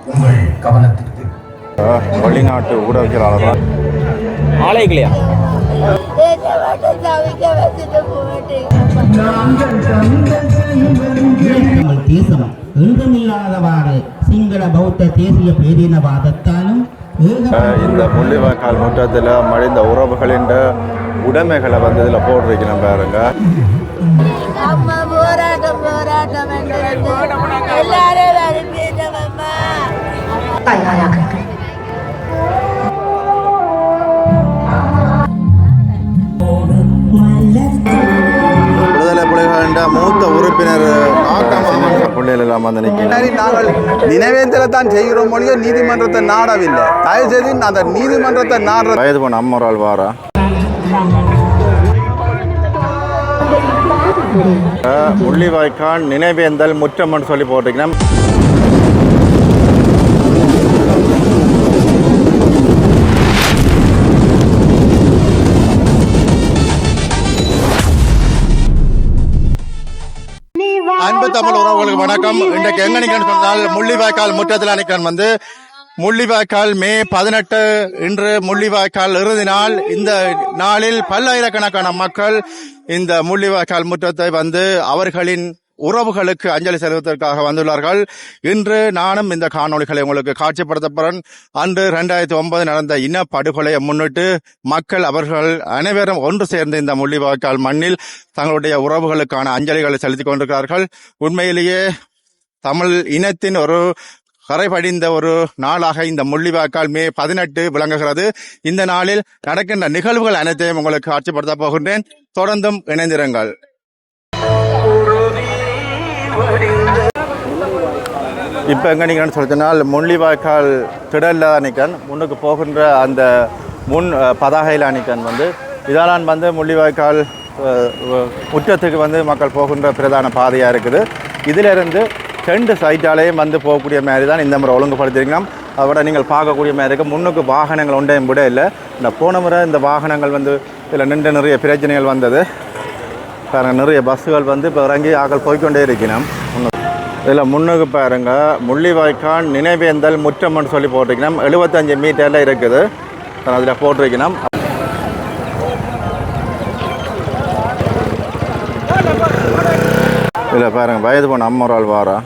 உங்கள் கவனத்திற்கு வெளிநாட்டு ஊடகவியலாளர்கள் ஆலைகளையா எங்கள் தேசம் என்றுமில்லாதவாறு சிங்கள பௌத்த தேசிய பேரினவாதத்தாலும் இந்த முள்ளிவாய்க்கால் முற்றத்தில் மடிந்த உறவுகளின் உடைமைகளை வந்து இதில் போட்டிருக்கணும் பாருங்க. விடுதலை புலிகளின் மூத்த உறுப்பினர் பிள்ளைகள் எல்லாம் வந்து நாங்கள் நினைவேந்தலைத்தான் செய்கிறோம் மொழியோ நீதிமன்றத்தை நாடவில்லை. தயவு செய்து அந்த நீதிமன்றத்தை நாட வயது போன அம்மரால் வாரா முள்ளிவாய்க்கால் நினைவேந்தல் முற்றம்னு சொல்லி போட்டிருக்கணும். அன்பு தமிழ் உறவுகளுக்கு வணக்கம். இன்றைக்கு எங்க நிக்கன்னு சொன்னால் முள்ளிவாய்க்கால் முற்றத்தில் நிக்கன் வந்து முள்ளிவாய்க்கால் மே 18 இன்று முள்ளிவாய்க்கால் இறுதி நாள். இந்த நாளில் பல்லாயிரக்கணக்கான மக்கள் இந்த முள்ளிவாய்க்கால் முற்றத்தை வந்து அவர்களின் உறவுகளுக்கு அஞ்சலி செலுத்துவதற்காக வந்துள்ளார்கள். இன்று நானும் இந்த காணொளிகளை உங்களுக்கு காட்சிப்படுத்தப்படுறேன். அன்று 2009 நடந்த இனப்படுகொலையை முன்னிட்டு மக்கள் அவர்கள் அனைவரும் ஒன்று சேர்ந்து இந்த முள்ளிவாய்க்கால் மண்ணில் தங்களுடைய உறவுகளுக்கான அஞ்சலிகளை செலுத்திக் கொண்டிருக்கிறார்கள். உண்மையிலேயே தமிழ் இனத்தின் ஒரு கரைபடிந்த ஒரு நாளாக இந்த முள்ளிவாய்க்கால் மே 18 விளங்குகிறது. இந்த நாளில் நடக்கின்ற நிகழ்வுகள் அனைத்தையும் உங்களுக்கு காட்சிப்படுத்த போகின்றேன். தொடர்ந்தும் இணைந்திருங்கள். இப்போ எங்கே நிற்கணும்னு சொல்லினால் முள்ளிவாய்க்கால் திடல்ல நிற்கன் முன்னுக்கு போகின்ற அந்த முன் பதாகையில் நிற்கன் வந்து இதெல்லாம் வந்து முள்ளிவாய்க்கால் முற்றத்துக்கு வந்து மக்கள் போகின்ற பிரதான பாதையாக இருக்குது. இதிலிருந்து 2 சைட்டாலேயும் வந்து போகக்கூடிய மாதிரி தான் இந்த முறை ஒழுங்குபடுத்திருக்கலாம். அதோட நீங்கள் பார்க்கக்கூடிய மாதிரி இருக்குது. முன்னுக்கு வாகனங்கள் ஒன்றையும் விட இல்லை. இந்த போன முறை இந்த வாகனங்கள் வந்து இதில் நின்று நிறைய பிரச்சனைகள் வந்தது. பாருங்கள், நிறைய பஸ்ஸுகள் வந்து இப்போ இறங்கி ஆக்கள் போய்கொண்டே இருக்கணும். இதில் முன்னுக்கு பாருங்க முள்ளிவாய்க்கால் நினைவேந்தல் முற்றம்னு சொல்லி போட்டிருக்கணும். 75 மீட்டரில் இருக்குது. அதில் போட்டிருக்கணும். இதில் பாருங்கள் வயது போன அம்மரால் வாரா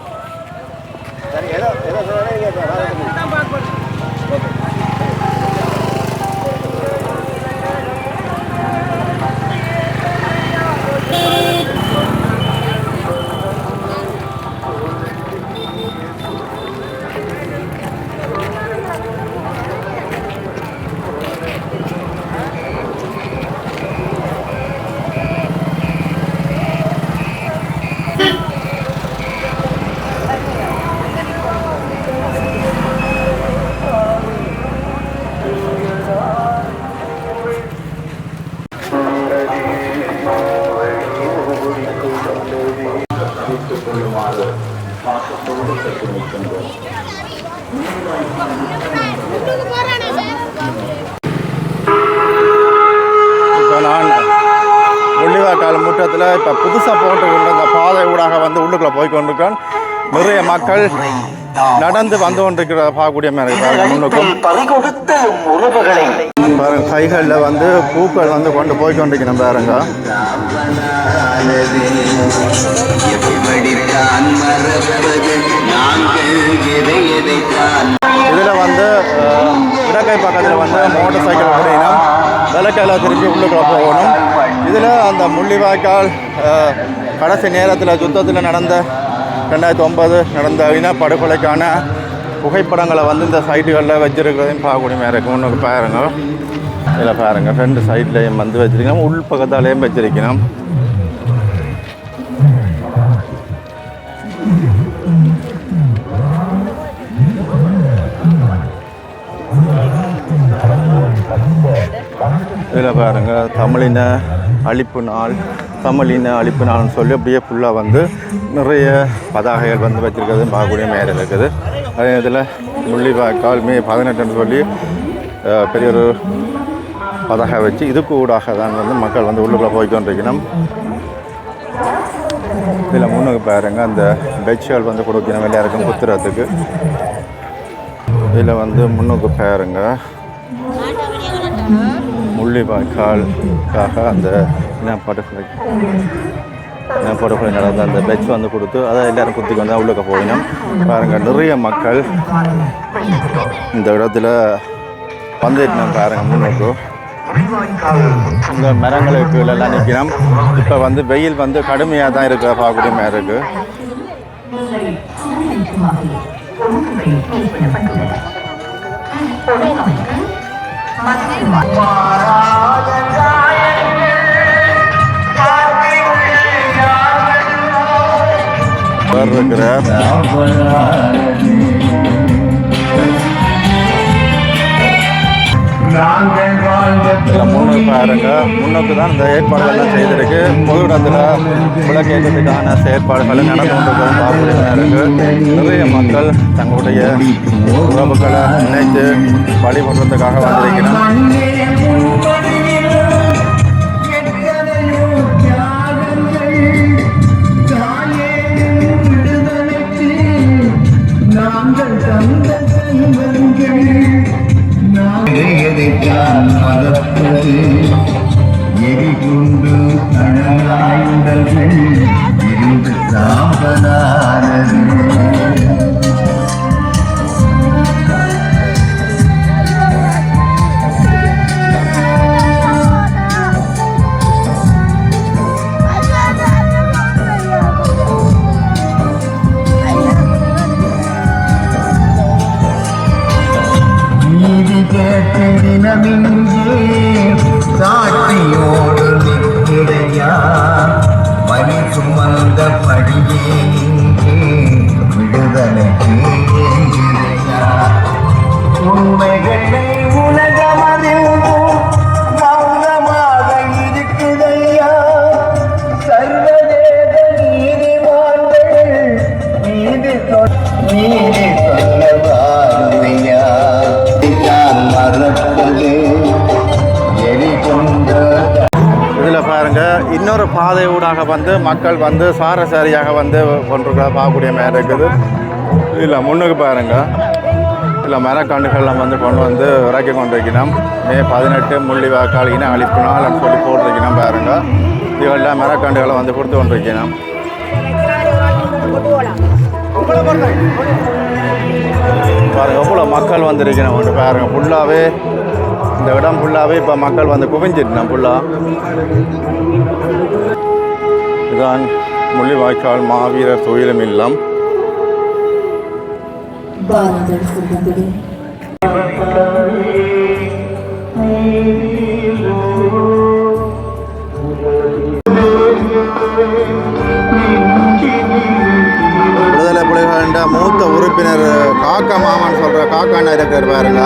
இப்போ நான் முள்ளிவாய்க்கால் முற்றத்தில் இப்போ புதுசாக போட்டுக்கின்ற இந்த பாதை ஊடாக வந்து உள்ளுக்குள்ளே போய் கொண்டிருக்கேன். நிறைய மக்கள் நடந்து வந்து கொண்டிருக்கிற பார்க்கக்கூடிய மாதிரி முன்னுக்கும் பாருங்க கைகளில் வந்து பூக்கள் வந்து கொண்டு போய் கொண்டிருக்கணும். பாருங்க இதில் வந்து இடக்கை பக்கத்தில் வந்து மோட்டார் சைக்கிள் ஓடினோம். விளக்கையில் திருப்பி உள்ளுக்குள்ள போகணும். இதில் அந்த முள்ளிவாய்க்கால் கடைசி நேரத்தில் யுத்தத்தில் நடந்த 2009 நடந்த இனப்படுகொலைக்கான புகைப்படங்களை வந்து இந்த சைட்டுகளில் வச்சுருக்கிறதையும் பார்க்கக்கூடிய மாதிரி இருக்கும். ஒன்று பாருங்க, இதில் பாருங்கள் 2 சைட்லேயும் வந்து வச்சுருக்கணும். உள் பக்கத்தாலேயும் வச்சுருக்கணும். இதில் பாருங்கள் தமிழின அழிப்பு நாள், தமிழின அழிப்பு நாள்னு சொல்லி அப்படியே ஃபுல்லாக வந்து நிறைய பதாகைகள் வந்து வச்சுருக்கிறதும் பார்க்கக்கூடிய மேலே இருக்குது. அதே இதில் முள்ளிவாய்க்கால் மே 18 சொல்லி பெரிய ஒரு பதாகை வச்சு இதுக்கு ஊடாக தான் வந்து மக்கள் வந்து உள்ளுக்குள்ளே போய்கொண்டிருக்கணும். இதில் முன்னுக்கு பாருங்க அந்த பெட்ஷீட் வந்து கொடுக்கணும் எல்லாருக்கும் குத்துறதுக்கு. இதில் வந்து முன்னுக்கு பாருங்க முள்ளிவாய்க்காலுக்காக அந்த இனப்படுகொலை நடந்த அந்த பெட்ச் வந்து கொடுத்து அதை எல்லோரும் குத்திக்கு வந்தால் உள்ளுக்க போயினோம். பாருங்கள் நிறைய மக்கள் இந்த இடத்துல வந்துட்டோம். பாருங்கள் முன்னுக்கு இந்த மரங்களுக்கு எல்லாம் நிற்கிறோம். இப்போ வந்து வெயில் வந்து கடுமையாக தான் இருக்கிற பார்க்கக்கூடிய மாதிரி இருக்குது. இருக்கிற முன்னுக்கு பாருங்க, முன்னுக்கு தான் இந்த ஏற்பாடுகள்லாம் செய்திருக்கு. பொது இடத்துல விளக்கேற்றத்துக்கான செயற்பாடுகள் நடந்து கொண்டிருக்கிறது பார்க்கக்கூடிய இருக்கு. நிறைய மக்கள் தங்களுடைய உறவுகளை நினைத்து வழிபடுறதுக்காக வந்திருக்கிறோம். எரிகுண்டு கணலாயுடல்கள் இருந்து சாம்பலானது. நீதி கேட்ட தினமிங்கே சாட்சியோடு நிற்கிறையா, வலி சுமந்த படியே இங்கே விடுதலைக்கு ஏங்கிறையா. உண்மைகளை உலகமறிவும் மௌனமாக இருக்குதையா. சர்வதேச நீதிமான்கள் நீதி சொல்லவாருமையா. மறப்பது இதில் பாருங்க இன்னொரு பாதை ஊடாக வந்து மக்கள் வந்து சாரசாரியாக வந்து கொண்டிருக்கிற பார்க்கக்கூடிய மாதிரி இருக்குது. இதில் முன்னுக்கு பாருங்க, இதில் மரக்கண்டுகள்லாம் வந்து கொண்டு வந்து இறக்கி கொண்டிருக்கணும். மே 18 முள்ளிவாய்க்கால் இன அழிப்பு நாள்னு சொல்லி போட்டிருக்கணும். பாருங்க இவெல்லாம் மரக்கண்டுகளை வந்து கொடுத்து கொண்டிருக்கணும். பாருங்க எவ்வளோ மக்கள் வந்திருக்கணும் கொண்டு பாருங்க. ஃபுல்லாகவே இந்த இடம் ஃபுல்லாகவே இப்போ மக்கள் வந்து குவிஞ்சிட்டோம் ஃபுல்லாக. இதுதான் முள்ளிவாய்க்கால் மாவீரர் துயிலும் இல்லம். விடுதலை புலிகளின் மூத்த உறுப்பினர் காக்கா மாமான்னு சொல்கிற காக்காண்ணா இருக்கிற பாருங்க.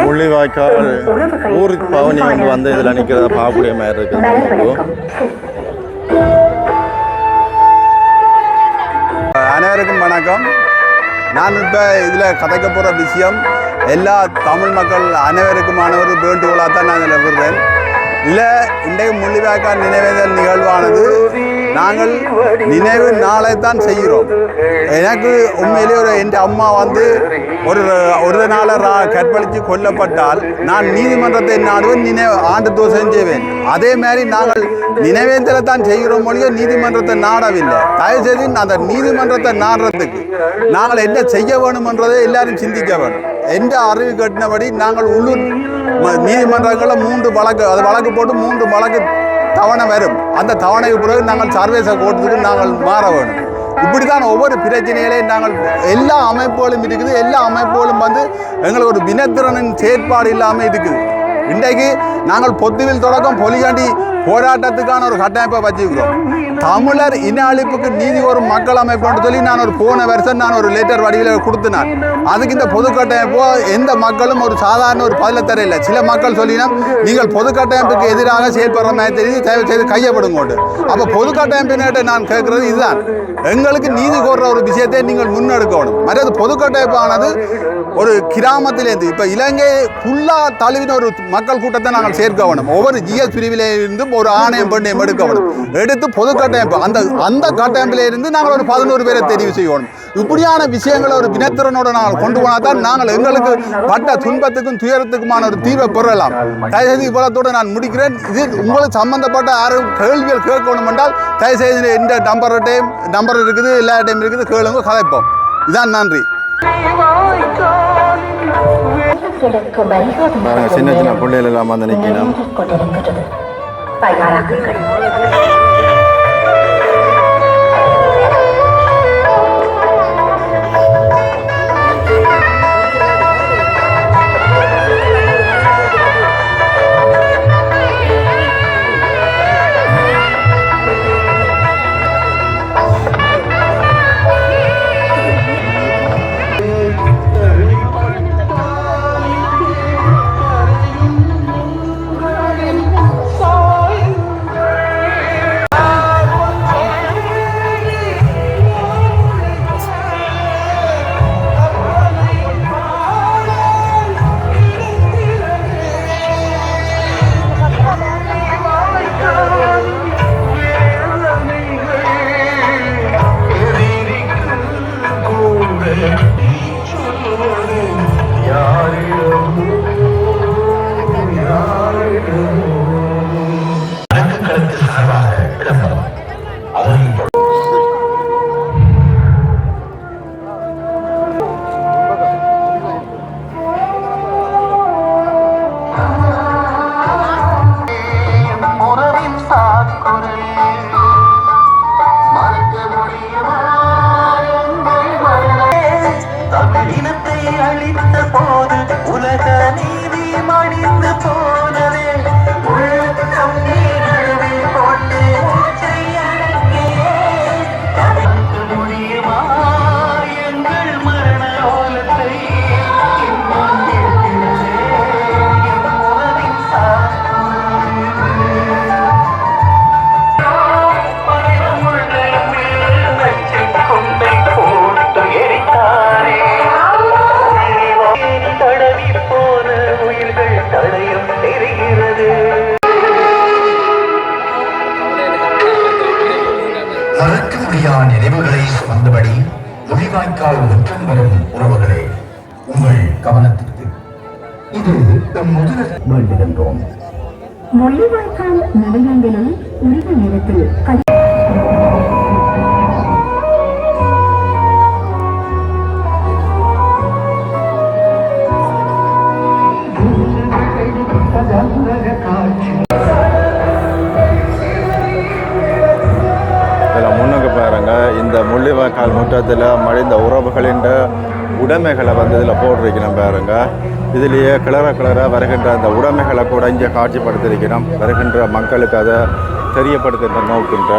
முள்ளிவாய்க்கால் ஊர் பவனி வந்து இதில் நிற்கிறத பார்க்கக்கூடிய மாதிரி இருக்குது. அனைவருக்கும் வணக்கம். நான் இப்போ இதில் கதைக்க போகிற விஷயம் எல்லா தமிழ் மக்கள் அனைவருக்குமான ஒரு வேண்டுகோளாக தான் நான் இதில் விடுறேன். இல்லை இன்றைக்கு முள்ளிவாய்க்கால் நினைவேந்தல் நிகழ்வானது நாங்கள் நினைவு நாளை தான் செய்கிறோம். எனக்கு உண்மையிலே என் அம்மா வந்து ஒரு நாளை கற்பழித்து கொல்லப்பட்டால் நான் நீதிமன்றத்தை நாடுவேன், ஆண்டு தோசம் செய்வேன். அதே மாதிரி நாங்கள் நினைவேந்தலை தான் செய்கிறோம் மொழியோ நீதிமன்றத்தை நாடவில்லை. தயவுசெய்து அந்த நீதிமன்றத்தை நாடுறதுக்கு நாங்கள் என்ன செய்ய வேணுமென்றதை எல்லாரும் சிந்திக்க வேணும். எந்த அறிவு கட்டினபடி நாங்கள் உள்ளூர் நீதிமன்றங்களில் 3 வழக்கு போட்டு 3 வழக்கு தவணை வரும். அந்த தவணைக்கு பிறகு நாங்கள் சர்வதேச கோர்ட்டுக்கு நாங்கள் மாற வேணும். இப்படி தான் ஒவ்வொரு பிரச்சனைகளையும் நாங்கள் எல்லா அமைப்புகளும் இருக்குது. எல்லா அமைப்புகளும் வந்து எங்களுக்கு ஒரு வினத்திறனின் செயற்பாடு இல்லாமல் இருக்குது. இன்றைக்கு நாங்கள் பொத்துவில் தொடக்கம் பொலியாண்டி போராட்டத்துக்கான ஒரு கட்டமைப்பை வச்சுக்கிறோம். தமிழர் இன அழிப்புக்கு நீதி ஒரு மக்கள் அமைப்புன்னு சொல்லி நான் போன வருஷம் ஒரு லெட்டர் வடிவில் கொடுத்தினேன். அதுக்கு இந்த பொது கட்டமைப்போ எந்த மக்களும் ஒரு சாதாரண ஒரு பதில தரையில்லை. சில மக்கள் சொல்லினா நீங்கள் பொது கட்டமைப்புக்கு எதிராக செயல்படுற மாதிரி தெரியுது, தயவு செய்து கையப்படுங்கோண்டு. அப்போ பொது கட்டமைப்பினர்கிட்ட நான் கேட்கறது இதுதான், எங்களுக்கு நீதி கோர்ற ஒரு விஷயத்தை நீங்கள் முன்னெடுக்கணும். மற்றது பொது கட்டமைப்பானது ஒரு கிராமத்திலேருந்து இப்போ இலங்கை ஃபுல்லாக தழுவின ஒரு மக்கள் கூட்டத்தை நாங்கள் சேர்க்க வேணும். ஒவ்வொரு ஜிஎஸ் பிரிவிலே இருந்து ஒரு ஆணையம் பெண்ணையும் எடுக்கணும். எடுத்து பொது கட்டமைப்பு அந்த கட்டமைப்பில் இருந்து நாங்கள் ஒரு 11 பேரை தெரிவு செய்யணும். இப்படியான விஷயங்களை ஒரு வினத்திறனோடு நாங்கள் கொண்டு போனால் தான் நாங்கள் எங்களுக்கு பட்ட துன்பத்துக்கும் துயரத்துக்குமான ஒரு தீர்வை பெறலாம். தயவுசெய்து இவ்வளத்தோடு நான் முடிக்கிறேன். இது உங்களுக்கு சம்பந்தப்பட்ட யாரும் கேள்விகள் கேட்கணும் என்றால் தயவுசெய்து இந்த நம்பர் இருக்குது, எல்லா டைம் இருக்குது, கேளுங்க, கதைப்போம். இதான் நன்றி. சின்ன சின்ன பிள்ளைகள் எல்லாம் வந்து நிற்கணும். மறக்க முடியாத நினைவுகளை சுமந்தபடி முள்ளிவாய்க்கால் முற்றம் வரும் உறவுகளே, உங்கள் கவனத்திற்கு இது முதல் வேண்டுகின்றோம். முள்ளிவாய்க்கால் நிலையங்களில் உரிய நேரத்தில் முன்னுக்கு பாருங்க, இந்த முள்ளிவாய்க்கால் முற்றத்தில் மடிந்த உறவுகளின் உடைமைகளை வந்து இதில் போட்டிருக்கணும் பாருங்க. இதுலேயே கிளற வருகின்ற அந்த உடைமைகளை கூட இங்கே காட்சிப்படுத்தியிருக்கணும். வருகின்ற மக்களுக்கு அதை தெரியப்படுத்துகின்ற நோக்கின்ற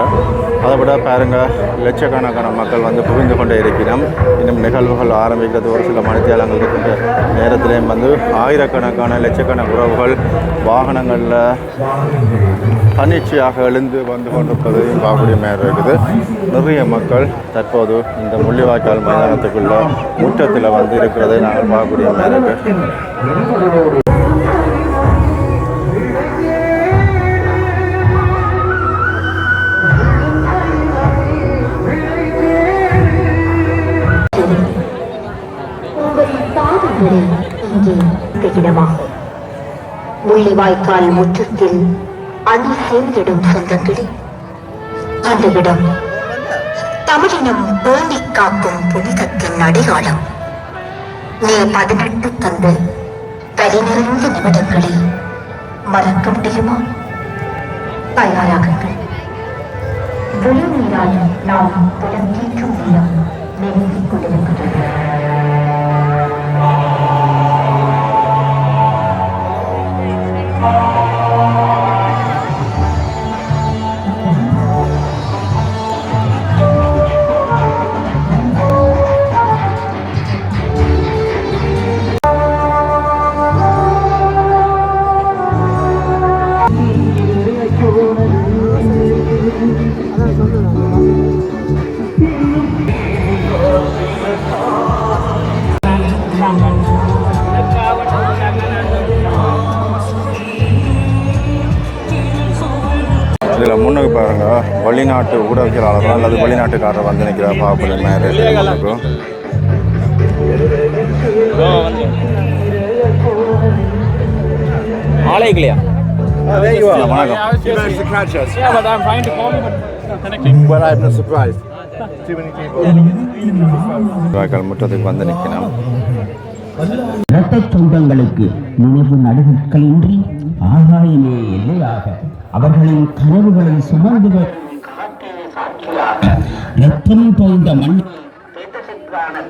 அதை விட பாருங்க, லட்சக்கணக்கான மக்கள் வந்து புரிந்து கொண்டே இருக்கிறோம். இன்னும் நிகழ்வுகள் ஆரம்பிக்கிறது ஒரு சில மணித்தியாலங்கள் இருக்கின்ற நேரத்திலேயும் வந்து ஆயிரக்கணக்கான லட்சக்கணக்கான உறவுகள் வாகனங்களில் தன்னிச்சையாக எழுந்து வந்து கொண்டிருப்பதையும் பார்க்கக்கூடிய மாதிரி இருக்குது. நிறைய மக்கள் தற்போது இந்த முள்ளிவாய்க்கால் மைதானத்துக்குள்ள முற்றத்தில் வந்து இருக்கிறதை நாங்கள் பார்க்கக்கூடிய மாதிரி இருக்கு. முள்ளிவாய்க்கால் முற்றத்தில் அணி சேர்ந்திடும் சொந்தங்களே, அந்த இடம் தமிழினம் பேணி காக்கும் புனிதத்தின் அடையாளம். மே 18 தந்து வலி நிறைந்த நிமிடங்களை மறக்க முடியுமா? தயாராகுங்கள். விழுநீரால் நாம் புலங்கேற்றும் நேரம் நெருங்கிக் கொண்டிருக்கிறது. முன்னுக்கு பாருங்க வெளிநாட்டு ஊடகவியலாளர்கள் அல்லது வெளிநாட்டுக்காரர் வந்து நிற்கிற பாப்புலர் மேரேஜ் ஆளே இல்லையா? முற்றத்துக்கு வந்து நிற்கணும். இரத்த சொந்தங்களுக்கு நினைவு நடுகற்களின்றி ஆகாயமே எல்லையாக அவர்களின் கனவுகளை சுமந்து ரத்தம் தோய்ந்த மண்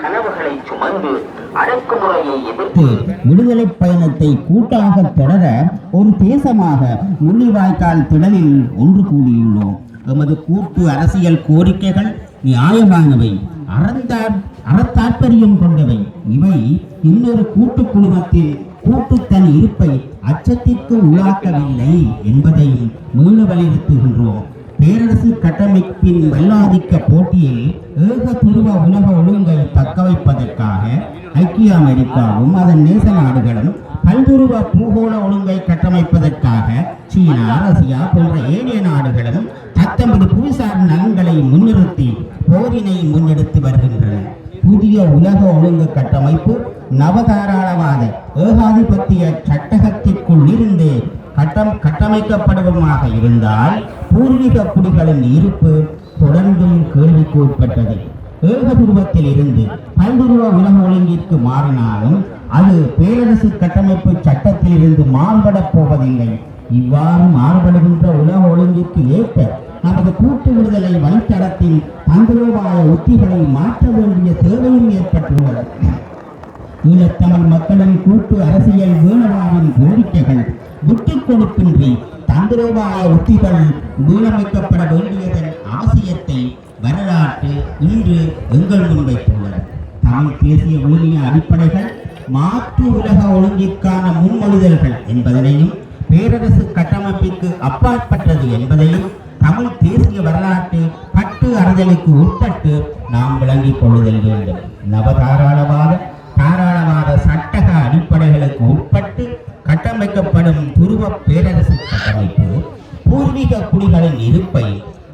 கனவுகளை சுமந்து அடக்குமுறையை எதிர்த்து விடுதலை பயணத்தை கூட்டாக தொடர ஒரு தேசமாக முள்ளிவாய்க்கால் திடலில் ஒன்று கூடியுள்ளோம். எமது கூட்டு அரசியல் கோரிக்கைகள் நியாயமானவை, அறத்தாற்பயம் கொண்டவை. இவை இன்னொரு கூட்டு குழுமத்தில் கூட்டுத்தன் இருப்பை அச்சத்திற்கு உள்ளாக்கவில்லை என்பதையும் மீள வலியுறுத்துகின்றோம். பேரரசு கட்டமைப்பின் வெள்ளாதிக்க போட்டியில் ஏக துருவ உலக ஒழுங்கை தக்கவைப்பதற்காக ஐக்கிய அமெரிக்காவும் அதன் நேச நாடுகளும் பல்துருவ பூகோள ஒழுங்கை கட்டமைப்பதற்காக சீனா, ரஷ்யா போன்ற ஏனைய நாடுகளும் தத்தமது புவிசார் நலன்களை முன்னிறுத்தி போரினை முன்னெடுத்து வருகின்றன. புதிய உலக ஒழுங்கு கட்டமைப்பு நவதாராளவாத ஏகாதிபத்திய சட்டகத்திற்குள் இருந்து கட்டமைக்கப்படுவதாக இருந்தால் பூர்வீக குடிகளின் இருப்பு தொடர்ந்தும் கேள்விக்கு உட்பட்டது. ஏகதுருவத்தில் இருந்து பல்துருவ உலக ஒழுங்கிற்கு மாறினாலும் அது பேரரசு கட்டமைப்பு சட்டத்தில் இருந்து மாறுபடப் போவதில்லை. இவ்வாறு மாறுபடுகின்ற உலக ஒழுங்கிற்கு ஏற்ப நமது கூட்டு விடுதலை வழித்தடத்தில் தந்திரோபாய உத்திகளை மாற்ற வேண்டிய தேவையும் ஏற்பட்டுள்ளது. ஈழத்தமிழ் மக்களின் கூட்டு அரசியல் வேணவாவின் கோரிக்கைகள் விட்டுக் கொடுப்பின்றி தந்திரோபாய உத்திகள் மீளமைக்கப்பட வேண்டியதன் அவசியத்தை வரலாற்று இன்று எங்கள் முன்வைத்துள்ளது. தமிழ் தேசிய ஊதிய அடிப்படைகள் மாற்று உலக ஒழுங்கிற்கான முன்மொழிதல்கள் என்பதனையும் பேரரசு கட்டமைப்பிற்கு அப்பாற்பட்டது என்பதையும் தமிழ் தேசிய வரலாற்று பட்டு அறிதலுக்கு உட்பட்டு நாம் விளங்கிக் கொள்ளுதல் வேண்டும். நவதாராளவாத சட்டக அடிப்படைகளுக்கு உட்பட்டு கட்டமைக்கப்படும் துருவ பேரரசு கட்டமைப்பு பூர்வீக குடிகளின் இருப்பை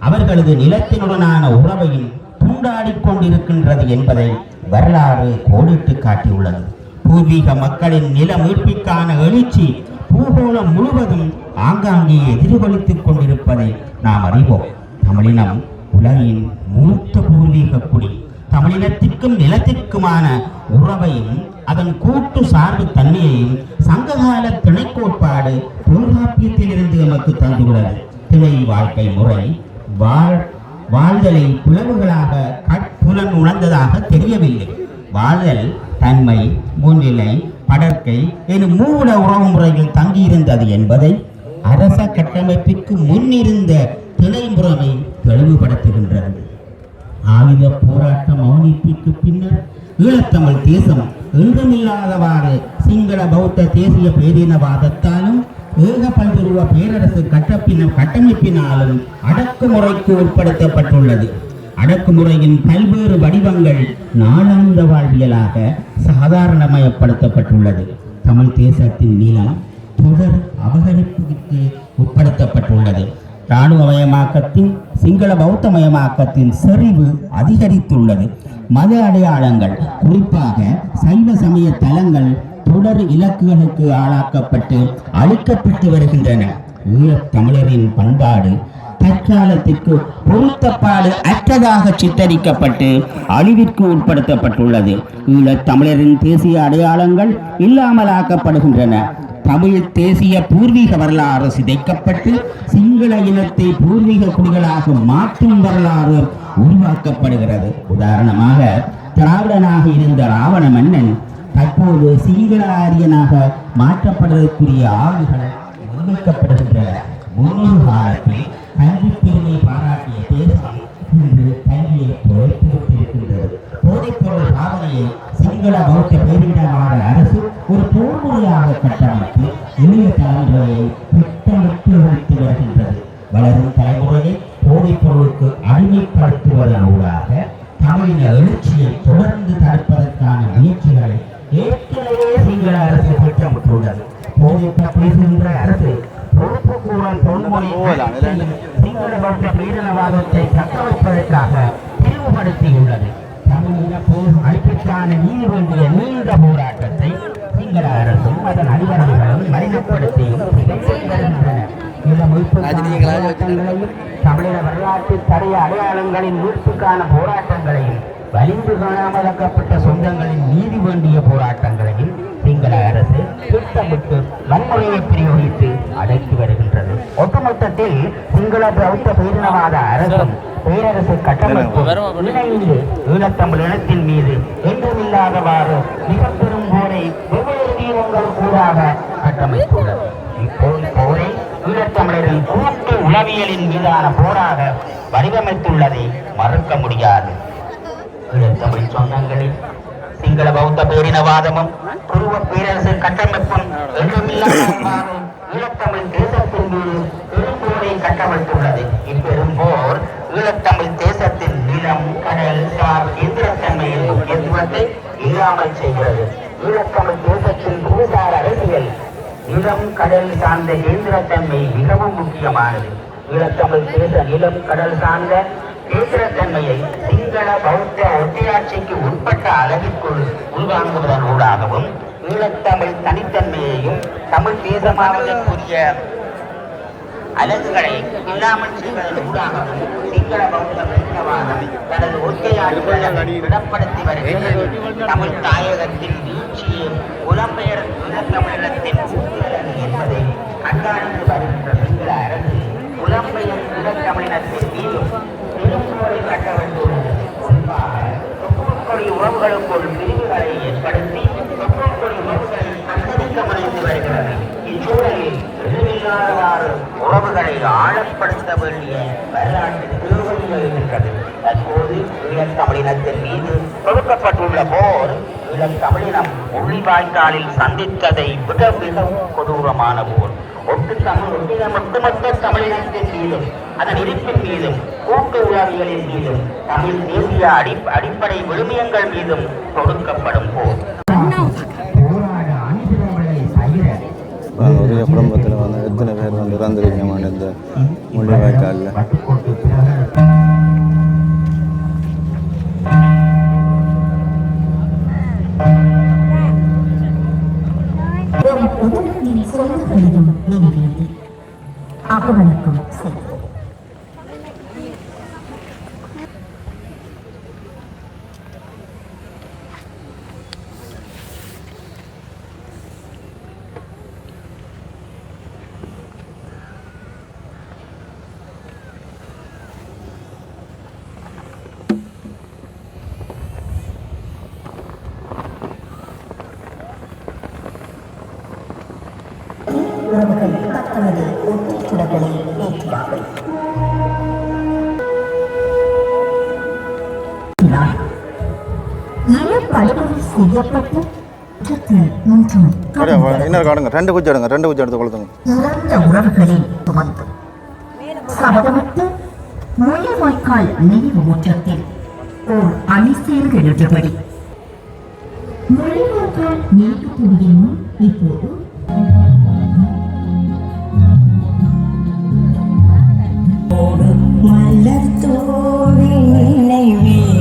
அவர்களது நிலத்தினுடனான உறவையும் துண்டாடிக் கொண்டிருக்கின்றது என்பதை வரலாறு கோடிட்டு காட்டியுள்ளது. பூர்வீக மக்களின் நில மீட்பிற்கான எழுச்சி பூகோளம் முழுவதும் ஆங்காங்கே எதிர்கொலித்துக் கொண்டிருப்பதை நாம் அறிவோம். தமிழினம் உலகின் மூத்த பூர்வீக குடி. தமிழினத்திற்கும் நிலத்திற்குமான உறவையும் அதன் கூட்டு சார்பு தன்மையையும் சங்ககால திணைக்கோட்பாடு தொல்காப்பியத்திலிருந்து நமக்கு தந்துள்ளது. திணை வாழ்க்கை முறை வாழ்தலை புலவுகளாக கட்புலன் உணர்ந்ததாக தெரியவில்லை. வாழ்தல் தன்மை, முன்னிலை, படற்கை எனும் மூல உறவு முறையில் தங்கியிருந்தது என்பதை அரச கட்டமைப்பிற்கு முன்னிருந்த திணை முறைமை தெளிவுபடுத்துகின்றது. ஆயுத போராட்ட மௌனிப்பிற்கு பின்னர் ஈழத்தமிழ் தேசம் என்றுமில்லாதவாறு சிங்கள பௌத்த தேசிய பேரினவாதத்தாலும் ஏக பல்துருவ பேரரசு கட்டமைப்பினாலும் அடக்குமுறைக்கு உட்படுத்தப்பட்டுள்ளது. அடக்குமுறையின் பல்வேறு வடிவங்கள் நாளாந்த வாழ்வியலாக சாதாரணமயப்படுத்தப்பட்டுள்ளது. தமிழ் தேசத்தின் நீளம் தொடர் அபகரிப்புக்கு உட்படுத்தப்பட்டுள்ளது. இராணுவமயமாக்கத்தின் சிங்கள பௌத்தமயமாக்கத்தின் செறிவு அதிகரித்துள்ளது. மத அடையாளங்கள், குறிப்பாக சைவ சமய தலங்கள் தொடர் இலக்குகளுக்கு ஆளாக்கப்பட்டு அழிக்கப்பட்டு வருகின்றன. ஈழத்தமிழரின் பண்பாடு தற்காலத்திற்கு பொருத்தப்பாடு அற்றதாக சித்தரிக்கப்பட்டு அழிவிற்கு உட்படுத்தப்பட்டுள்ளது. ஈழத்தமிழரின் தேசிய அடையாளங்கள் இல்லாமலாக்கப்படுகின்றன. தமிழ் தேசிய பூர்வீக வரலாறு சிதைக்கப்பட்டு சிங்கள இனத்தை பூர்வீக குடிகளாக மாற்றும் வரலாறு உருவாக்கப்படுகிறது. உதாரணமாக, திராவிடனாக இருந்த ராவண மன்னன் தற்போது சிங்கள ஆரியனாக மாற்றப்படுவதற்குரிய ஆளுகள் முன்வைக்கப்படுகின்றன. முன்னொரு காலத்தில் கல்வி பெருமை பாராட்டிய தேசம் இன்று கல்வியை தொலைத்திருக்கின்றது. போதைப்பொருள் சாதனையை சிங்கள பௌத்த பேரிடமான அரசு ஒரு போர்முறையாக கட்டமைத்து இளைய தலைமுறையை திட்டமிட்டு வைத்து வருகின்றது. வளரும் தலைமுறையை போதைப்பொருளுக்கு அடிமைப்படுத்துவதனூடாக தமிழின எழுச்சியை தொடர்ந்து தடுப்பதற்கான முயற்சிகளை ஏற்கனவே சிங்கள அரசு திட்டமிட்டுள்ளது. போதைப்ப பேசுகின்ற அரசு பொறுப்பு கூறல் சிங்கள பௌத்த பேரினவாதத்தை தக்கவைப்பதற்காக பிரிவுபடுத்தியுள்ளது. தமிழீழ போர் அழிப்பிற்கான நீதி வேண்டிய நீண்ட போராட்டத்தை சிங்கள அரசும் அதன் அதிகாரிகளும் மறைமுகப்படுத்தியும் வருகின்றன. தமிழக வரலாற்று தடைய அடையாளங்களின் மீட்புக்கான போராட்டங்களையும் வலிந்து காணாமலாக்கப்பட்ட சொந்தங்களின் நீதி வேண்டிய போராட்டங்களையும் சிங்கள அரசு திட்டமிட்டு வன்முறையை பிரயோகித்து அடக்கி வருகின்றது. ஒட்டுமொத்தத்தில் சிங்கள பௌத்த பேரினவாத அரசும் பேரரசு கட்டமைப்பு இணைந்து ஈழத்தமிழ் இனத்தின் மீது என்றுமில்லாதவாறு மிக பெரும் போரை வெவ்வேறு தீவிரங்கள் கூடாக கட்டமைத்துள்ளது. போரை ஈழத்தமிழரின் கூட்டு உளவியலின் மீதான போராக வடிவமைத்துள்ளதை மறுக்க முடியாது. ஈழத்தமிழ் சொந்தங்களில் சிங்கள பௌத்த பேரினவாதமும் துருவ பேரரசு கட்டமைப்பும் என்றுமில்லாதவாறு ஈழத்தமிழ் தேசத்தின் மீது பெரும்போரை கட்டமைத்துள்ளது. இப்பெரும் போர் ஈழத்தமிழ் தேசத்தின் நிலம், கடல், சார், எந்திரத்தன்மையின் முக்கியத்துவத்தை இல்லாமல் செய்கிறது. ஈழத்தமிழ் தேசத்தின் புவிசார் அரசியல் நிலம், கடல் சார்ந்த கேந்திரத்தன்மை மிகவும் முக்கியமானது. ஈழத்தமிழ் தேச நிலம், கடல் சார்ந்த கேந்திரத்தன்மையை சிங்கள பௌத்த ஒற்றையாட்சிக்கு உட்பட்ட அளவிற்குள் உள்வாங்குவதன் ஊடாகவும் ஈழத்தமிழ் தனித்தன்மையையும் தமிழ் தேசமாவதற்குரிய அலகுகளை இல்லாமல் செய்வதன் ஊடாகவும் சிங்கள பௌத்த பேரினவாதம் தனது ஒற்றையாட்சிகளை திடப்படுத்தி வருகிறது. தமிழ் தாயகத்தின் வீழ்ச்சியை புலம்பெயர் ஈழத்தமிழகத்தின் என்பதை கண்காணித்து வருகின்ற சிங்கள அரசு புலம்பெயர் ஈழத்தமிழினத்தின் மீதும் பெரும்போரை கட்ட வேண்டுள்ளது. தொப்புள்கொடி உறவுகளுக்குள் பிரிவுகளை ஏற்படுத்தி தொப்புள்கொடி உறவுகளை அனுமதிக்கமடைந்து வருகிறது. இச்சூழலில் எதிரில்லாதவாறு உறவுகளை ஆழப்படுத்த வேண்டிய வரலாற்று தேவைகள் இருக்கின்றது. தற்போது ஈழத்தமிழினத்தின் மீது தொடுக்கப்பட்டுள்ள போர் ஈழத்தமிழினம் முள்ளிவாய்க்காலில் சந்தித்ததை விட மிகவும் கொடூரமான போர். ஒட்டுமொத்த தமிழினத்தின் மீதும் அதன் இருப்பின் மீதும் கூட்டு உறவியலின் மீதும் தமிழ் தேசிய அடிப்படை விழுமியங்கள் மீதும் தொடுக்கப்படும் போர். ஒரே குடும்பத்தில் வந்து எத்தனை பேர் வந்து இறந்துருக்கீங்க இந்த முள்ளிவாய்க்காலில்? அவர்களுக்கும் சரி. உறவுகள் தங்களது ஒற்றுக்குடங்களை ஏற்கிறார்கள். படுகொலை செய்யப்பட்டு ரெண்டு குச்சி எடுத்து கொளுத்துங்க. இறந்த உறவுகளை சுமந்து சபதமிட்டு முள்ளிவாய்க்கால் நினைவு முற்றத்தில் ஓர் அணி சேர்ந்து நின்றபடி முள்ளிவாய்க்கால் நினைவு புவியின் முன் இப்போது மலர்த்தோடு நினைவேந்தினோம்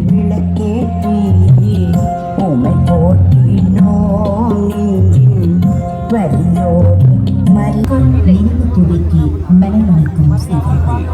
விளக்கேற்றி உமை போற்றினோம் வரியோடு மலர் நினைவு துடிக்கு மனவணக்கம் செய்தார்கள்.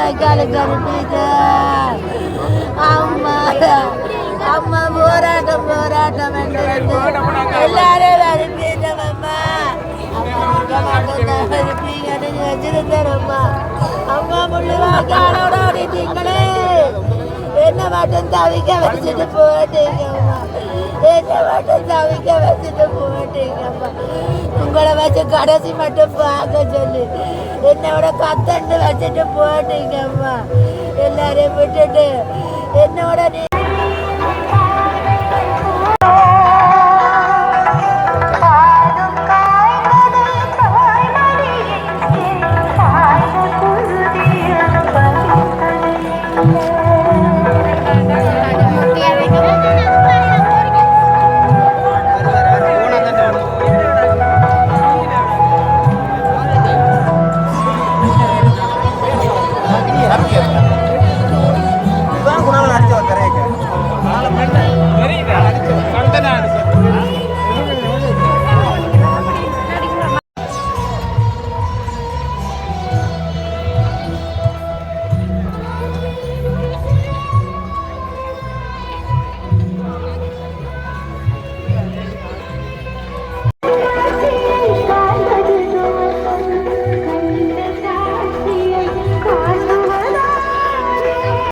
வாய்க்காலுக்கு அனுப்பிட்ட அம்மா அம்மா போராட்டம் போராட்டம் என்று எல்லாரும் அனுப்பிட்டவம்மா இருப்பீங்கன்னு வச்சிருந்தேன்மா அம்மா முள்ளு வாய்க்காலோட ஓடிட்டீங்களே என்ன மட்டும் தவிக்க வச்சுட்டு போட்டீங்கம்மா என்ன மட்டும் தவிக்க வச்சுட்டு போட்டீங்கம்மா உங்களை வச்சு கடைசி மட்டும் பார்க்க சொல்லி என்னோட கத்தண்டு வச்சுட்டு போட்டீங்கம்மா எல்லாரையும் விட்டுட்டு என்னோட